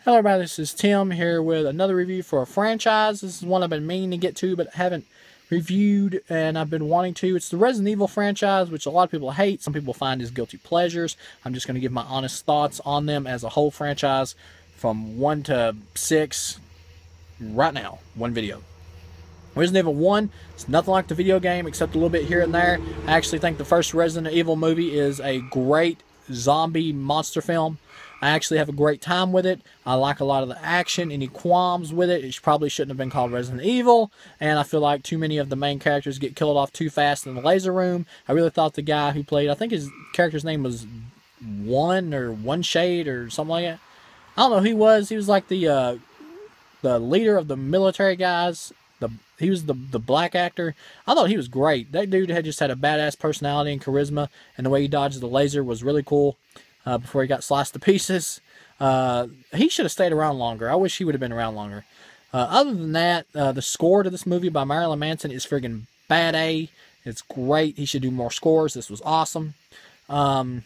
Hello everybody, this is Tim here with another review for a franchise. This is one I've been meaning to get to but haven't reviewed, and I've been wanting to. It's the Resident Evil franchise, which a lot of people hate. Some people find as guilty pleasures. I'm just going to give my honest thoughts on them as a whole franchise from 1 to 6 right now. One video. Resident Evil 1, it's nothing like the video game except a little bit here and there. I actually think the first Resident Evil movie is a great zombie monster film. I actually have a great time with it. I like a lot of the action. Any qualms with it? It probably shouldn't have been called Resident Evil. And I feel like too many of the main characters get killed off too fast in the laser room. I really thought the guy who played, I think his character's name was One Shade or something like that. I don't know who he was. He was like the leader of the military guys. He was the black actor. I thought he was great. That dude just had a badass personality and charisma, and the way he dodged the laser was really cool. Before he got sliced to pieces. He should have stayed around longer. I wish he would have been around longer. Other than that, the score to this movie by Marilyn Manson is friggin' bad A. It's great. He should do more scores. This was awesome. I'd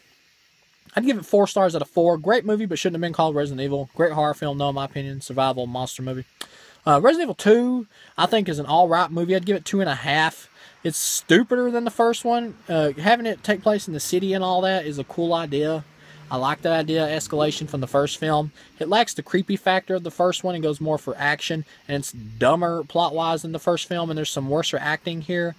give it 4 stars out of 4. Great movie, but shouldn't have been called Resident Evil. Great horror film, though, in my opinion. Survival monster movie. Resident Evil 2, I think, is an alright movie. I'd give it 2.5. It's stupider than the first one. Having it take place in the city and all that is a cool idea. I like that idea, escalation from the first film. It lacks the creepy factor of the first one and goes more for action. And it's dumber plot-wise than the first film, and there's some worse acting here.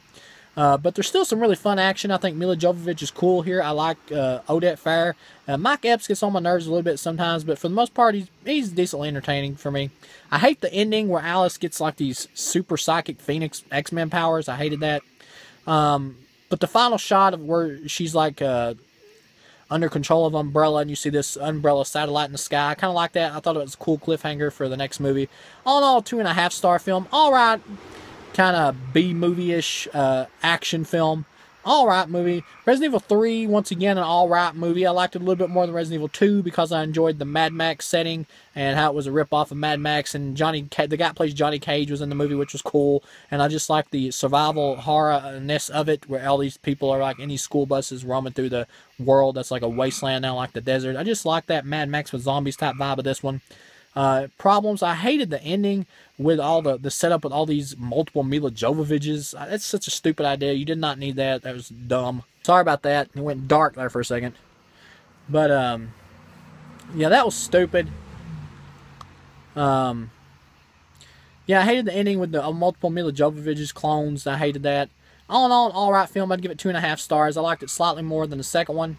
But there's still some really fun action. I think Mila Jovovich is cool here. I like Odette Fair. Mike Epps gets on my nerves a little bit sometimes, but for the most part, he's decently entertaining for me. I hate the ending where Alice gets like these super psychic Phoenix X-Men powers. I hated that. But the final shot of where she's like under control of Umbrella, and you see this Umbrella satellite in the sky. I kind of like that. I thought it was a cool cliffhanger for the next movie. All in all, 2.5 star film. All right, kind of B-movie-ish action film. All right movie. Resident Evil 3, once again, an all right movie. I liked it a little bit more than Resident Evil 2 because I enjoyed the Mad Max setting and how it was a rip-off of Mad Max. And the guy who plays Johnny Cage was in the movie, which was cool. And I just like the survival horror-ness of it, where all these people are like any school buses roaming through the world. That's like a wasteland now, like the desert. I just like that Mad Max with zombies type vibe of this one. Problems. I hated the ending with all the setup with all these multiple Mila Jovoviches. That's such a stupid idea. You did not need that. That was dumb. Sorry about that. It went dark there for a second. But, yeah, that was stupid. Yeah, I hated the ending with the multiple Mila Jovoviches clones. I hated that. All in all, an alright film. I'd give it 2.5 stars. I liked it slightly more than the second one.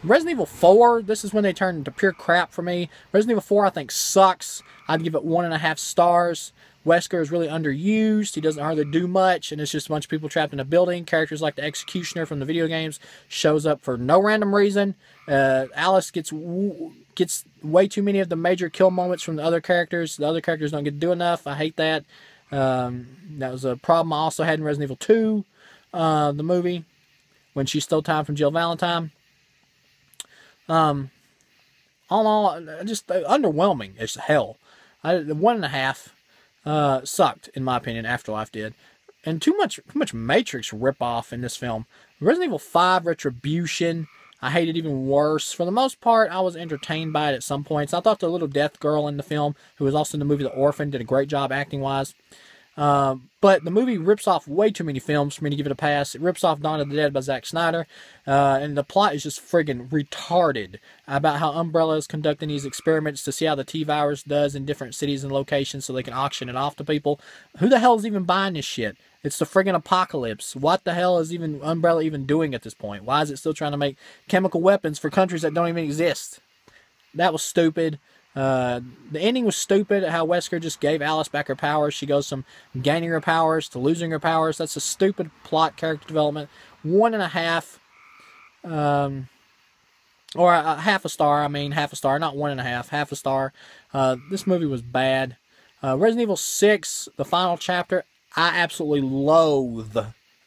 Resident Evil 4, this is when they turned into pure crap for me. Resident Evil 4, I think, sucks. I'd give it 1.5 stars. Wesker is really underused. He doesn't hardly do much, and it's just a bunch of people trapped in a building. Characters like the Executioner from the video games shows up for no random reason. Alice gets way too many of the major kill moments from the other characters. The other characters don't get to do enough. I hate that. That was a problem I also had in Resident Evil 2, the movie, when she stole time from Jill Valentine. All in all, just underwhelming as hell. 1.5 sucked, in my opinion. Afterlife did. And too much Matrix ripoff in this film. Resident Evil 5 Retribution, I hated even worse. For the most part, I was entertained by it at some points. I thought the little death girl in the film, who was also in the movie The Orphan, did a great job acting-wise. But the movie rips off way too many films for me to give it a pass. It rips off Dawn of the Dead by Zack Snyder. And the plot is just friggin' retarded about how Umbrella is conducting these experiments to see how the T-Virus does in different cities and locations so they can auction it off to people. Who the hell is even buying this shit? It's the friggin' apocalypse. What the hell is even Umbrella even doing at this point? Why is it still trying to make chemical weapons for countries that don't even exist? That was stupid. The ending was stupid, how Wesker just gave Alice back her powers. She goes from gaining her powers to losing her powers. That's a stupid plot, character development. 1.5, or half a star, half a star, not 1.5, half a star. This movie was bad. Resident Evil 6, the final chapter, I absolutely loathe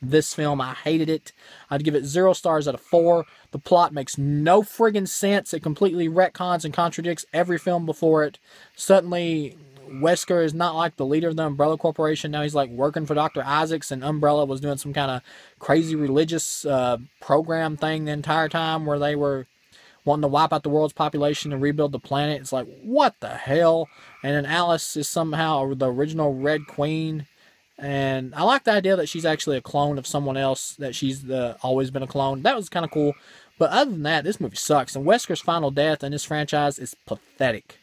this film. I hated it. I'd give it 0 stars out of 4. The plot makes no friggin' sense. It completely retcons and contradicts every film before it. Suddenly, Wesker is not like the leader of the Umbrella Corporation. Now he's like working for Dr. Isaacs, and Umbrella was doing some kind of crazy religious program thing the entire time where they were wanting to wipe out the world's population and rebuild the planet. It's like, what the hell? And then Alice is somehow the original Red Queen. And I like the idea that she's actually a clone of someone else, that she's always been a clone. That was kind of cool. But other than that, this movie sucks. And Wesker's final death in this franchise is pathetic.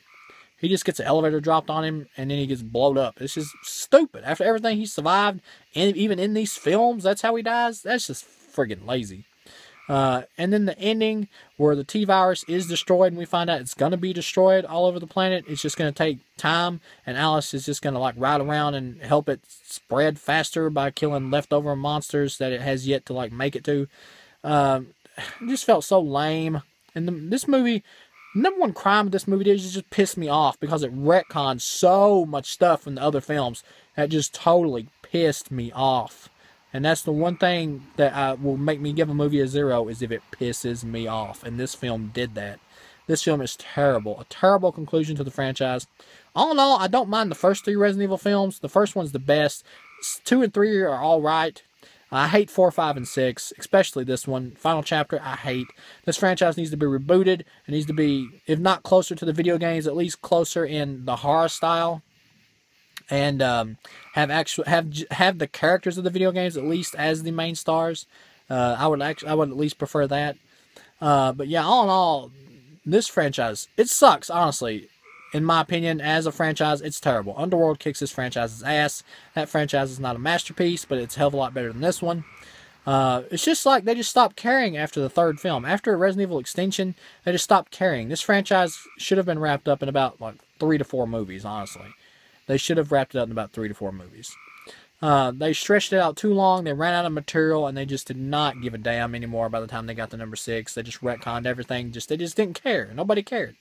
He just gets an elevator dropped on him, and then he gets blown up. It's just stupid. After everything he survived, and even in these films, that's how he dies. That's just friggin' lazy. And then the ending where the T-Virus is destroyed, and we find out it's going to be destroyed all over the planet. It's just going to take time, and Alice is just going to like ride around and help it spread faster by killing leftover monsters that it has yet to like make it to. It just felt so lame. And this movie, number one crime of this movie did is just piss me off because it retcons so much stuff from the other films that just totally pissed me off. And that's the one thing that will make me give a movie a 0 is if it pisses me off. And this film did that. This film is terrible. A terrible conclusion to the franchise. All in all, I don't mind the first 3 Resident Evil films. The first one's the best. 2 and 3 are alright. I hate 4, 5, and 6, especially this one. Final Chapter, I hate. This franchise needs to be rebooted. It needs to be, if not closer to the video games, at least closer in the horror style. And have the characters of the video games at least as the main stars. I would at least prefer that. But yeah, all in all, this franchise, it sucks, honestly. In my opinion, as a franchise, it's terrible. Underworld kicks this franchise's ass. That franchise is not a masterpiece, but it's a hell of a lot better than this one. It's just like they just stopped caring after the 3rd film. After Resident Evil Extinction, they just stopped caring. This franchise should have been wrapped up in about like 3 to 4 movies, honestly. They should have wrapped it up in about 3 to 4 movies. They stretched it out too long. They ran out of material, and they just did not give a damn anymore by the time they got to number 6. They just retconned everything. They just didn't care. Nobody cared.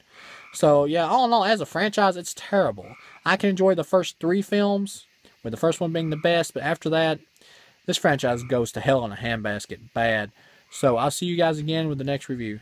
So, yeah, all in all, as a franchise, it's terrible. I can enjoy the first 3 films, with the first one being the best, but after that, this franchise goes to hell in a handbasket bad. So, I'll see you guys again with the next review.